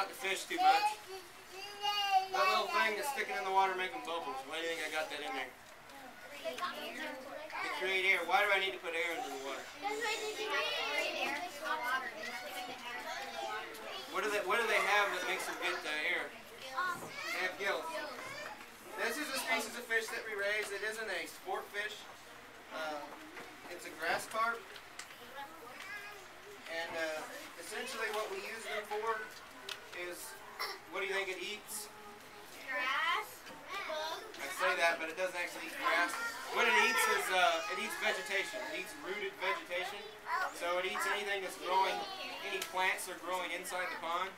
out the fish too much. That little thing that's sticking in the water making bubbles. Why do you think I got that in there? To create air. Why do I need to put air into the water? What do they have that makes them get air? They have gills. This is a species of fish that we raise. It isn't a sport fish. It's a grass carp. And essentially what we use them for is, what do you think it eats? Grass. I say that, but it doesn't actually eat grass. What it eats is, it eats vegetation. It eats rooted vegetation. So it eats anything that's growing, any plants that are growing inside the pond.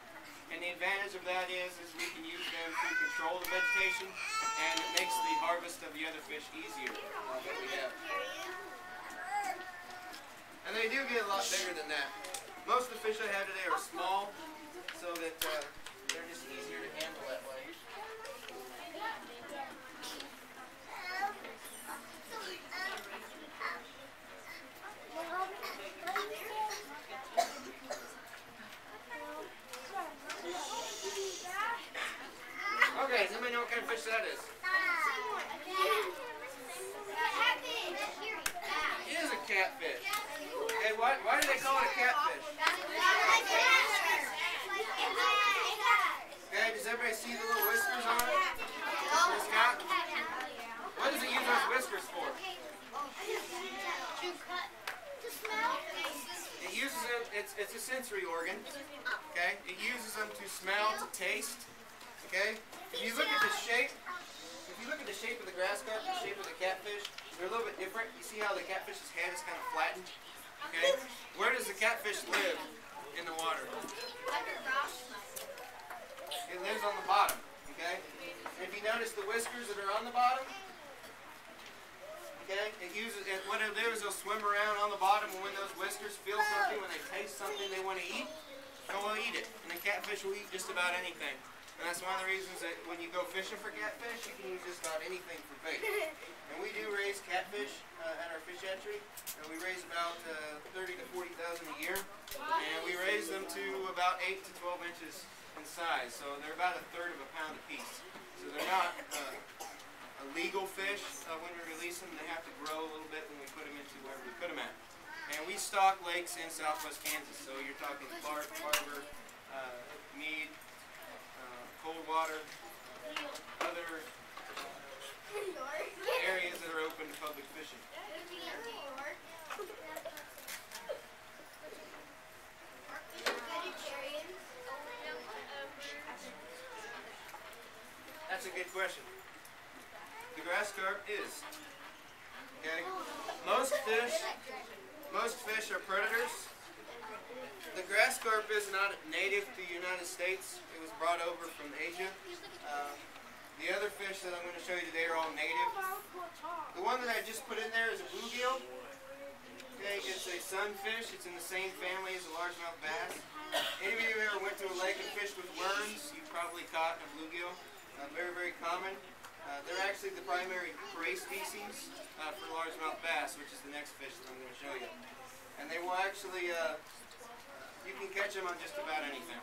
And the advantage of that is we can use them to control the vegetation, and it makes the harvest of the other fish easier that we have. And they do get a lot bigger than that. Most of the fish I have today are small, so that they're just easier to handle that way. Okay, does anybody know what kind of fish that is? It is a catfish. Hey, why do they call it a catfish? Okay, does everybody see the little whiskers on it? It's got? What does it use those whiskers for? To smell. It uses them, it's a sensory organ. Okay? It uses them to smell, to taste. Okay? If you look at the shape of the grass carp, the shape of the catfish, they're a little bit different. You see how the catfish's head is kind of flattened? Okay? Where does the catfish live in the water? It lives on the bottom. Okay? And if you notice the whiskers that are on the bottom, okay, what it'll do is they'll swim around on the bottom, and when those whiskers feel something, when they taste something they want to eat, they'll eat it. And the catfish will eat just about anything. And that's one of the reasons that when you go fishing for catfish, you can use just about anything for bait. And we do raise catfish at our fish hatchery. And we raise about 30 to 40,000 a year. And we raise them to about 8 to 12 inches in size. So they're about 1/3 of a pound apiece. So they're not a legal fish when we release them. They have to grow a little bit when we put them into wherever we put them at. And we stock lakes in southwest Kansas. So you're talking Clark, Harbor, Meade, Coldwater, other areas that are open to public fishing. That's a good question. The grass carp is. Okay? Most fish are predators. The grass carp is not native to the United States. It was brought over from Asia. The other fish that I'm going to show you today are all native. The one that I just put in there is a bluegill. Okay, it's a sunfish. It's in the same family as a largemouth bass. Any of you who ever went to a lake and fished with worms, you've probably caught a bluegill. Very, very common. They're actually the primary prey species for largemouth bass, which is the next fish that I'm going to show you. And they will actually, you can catch them on just about anything,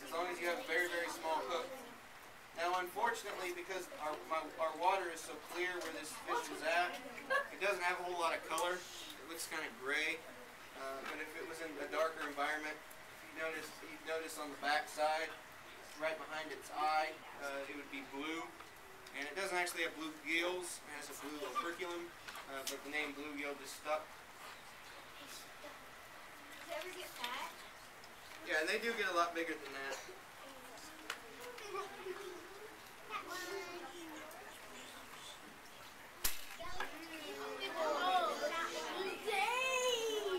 as long as you have a very, very small hook. Now, unfortunately, because our water is so clear where this fish is at, it doesn't have a whole lot of color. It looks kind of gray. But if it was in a darker environment, you'd notice on the back side, right behind its eye, it would be blue. And it doesn't actually have blue gills. It has a blue operculum, but the name bluegill just stuck. Does it ever get fat? Yeah, and they do get a lot bigger than that.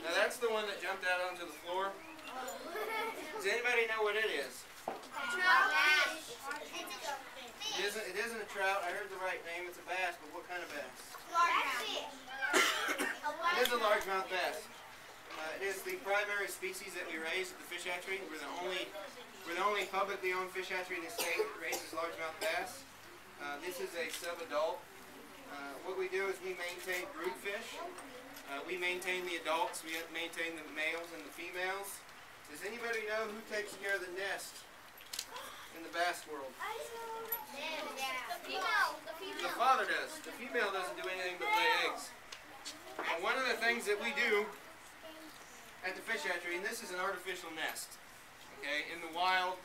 Now that's the one that jumped out onto the floor. Does anybody know what it is? It isn't a trout. I heard the right name. It's a bass, but what kind of bass? It is a largemouth bass. It is the primary species that we raise at the fish hatchery. We're the only publicly owned fish hatchery in the state that raises largemouth bass. This is a sub-adult. What we do is we maintain brood fish. We maintain the adults. We maintain the males and the females. Does anybody know who takes care of the nest in the bass world? The female. The father does. The female doesn't do anything but lay eggs. And one of the things that we do at the fish hatchery, and this is an artificial nest. Okay, in the wild,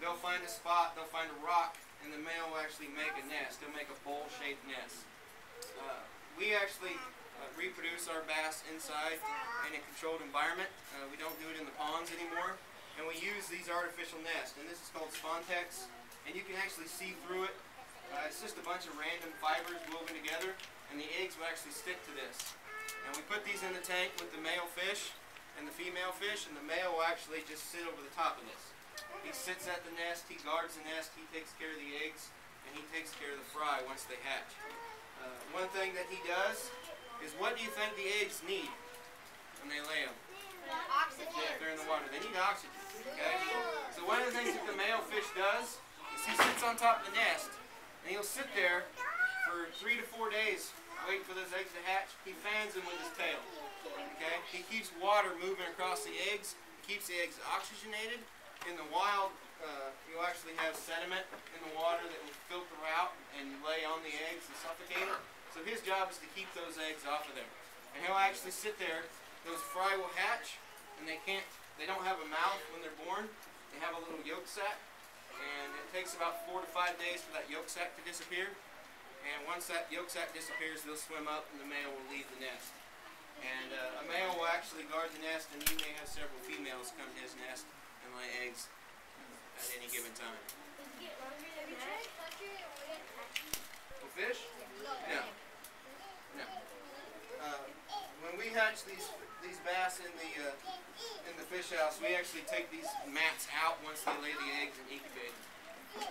they'll find a spot, they'll find a rock, and the male will actually make a nest. They'll make a bowl-shaped nest. We actually reproduce our bass inside in a controlled environment. We don't do it in the ponds anymore. And we use these artificial nests. And this is called spontex. And you can actually see through it. It's just a bunch of random fibers woven together. And the eggs will actually stick to this. And we put these in the tank with the male fish and the female fish. And the male will actually just sit over the top of this. He sits at the nest. He guards the nest. He takes care of the eggs. And he takes care of the fry once they hatch. One thing that he does is, what do you think the eggs need when they lay them? Oxygen. If they're in the water, they need oxygen. Okay? So one of the things that the male fish does is he sits on top of the nest, and he'll sit there for 3 to 4 days waiting for those eggs to hatch. He fans them with his tail. Okay? He keeps water moving across the eggs. He keeps the eggs oxygenated. In the wild, you'll actually have sediment in the water that will filter out and lay on the eggs and suffocate it. So his job is to keep those eggs off of there. And he'll actually sit there. Those fry will hatch, and they don't have a mouth when they're born. They have a little yolk sac, and it takes about 4 to 5 days for that yolk sac to disappear. And once that yolk sac disappears, they'll swim up, and the male will leave the nest. And a male will actually guard the nest, and he may have several females come to his nest and lay eggs at any given time. The fish? No. No. When we hatch these bass in the fish house, we actually take these mats out once they lay the eggs and incubate them.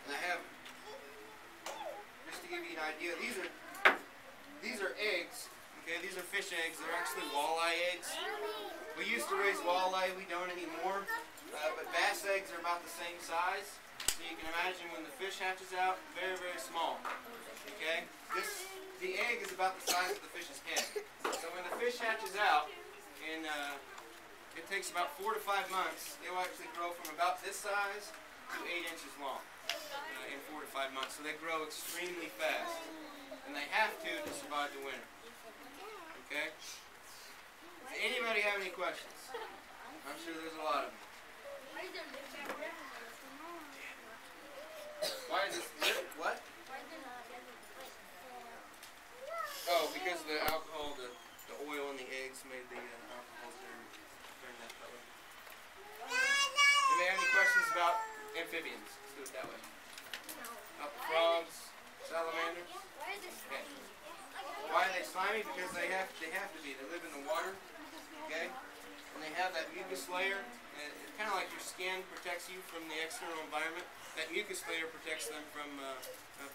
And I have, just to give you an idea, these are eggs. Okay, these are fish eggs. They're actually walleye eggs. We used to raise walleye. We don't anymore. But bass eggs are about the same size. So you can imagine when the fish hatches out, very, very small. Okay? The egg is about the size of the fish's head. So when the fish hatches out, and it takes about 4 to 5 months, it will actually grow from about this size to 8 inches long in 4 to 5 months. So they grow extremely fast. And they have to survive the winter. Okay? Does anybody have any questions? I'm sure there's a lot of them. Why is this lit? What? Oh, because the alcohol, the oil in the eggs made the alcohol turn that color. Anybody have any questions about amphibians? Let's do it that way. About the frogs, salamanders? Okay. Why are they slimy? Because they have to be. They live in the water. Okay? And they have that mucus layer. It's kind of like your skin protects you from the external environment. That mucus layer protects them from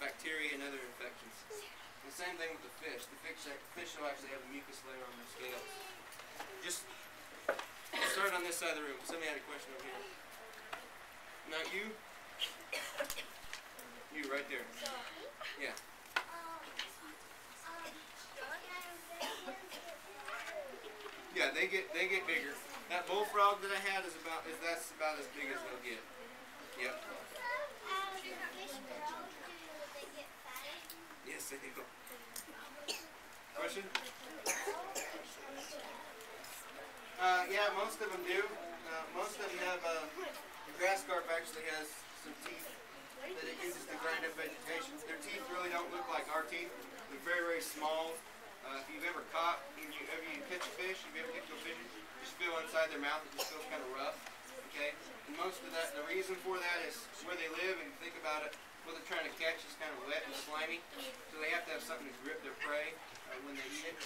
bacteria and other infections. And the same thing with the fish. The fish will actually have a mucus layer on their scales. Just start on this side of the room. Somebody had a question over here. Not you? You right there. Yeah. Yeah, they get bigger. That bullfrog that I had that's about as big as they'll get. Yep. Yes, they do. Question? Yeah, most of them do. Most of them have. The grass carp actually has some teeth that it uses to grind up vegetation. Their teeth really don't look like our teeth. They're very, very small. If you've ever caught, if you catch a fish, if you ever get to go fishing, just feel inside their mouth, it just feels kind of rough. Okay? And most of that, the reason for that is where they live, and think about it, what they're trying to catch is kind of wet and slimy. So they have to have something to grip their prey when they eat it.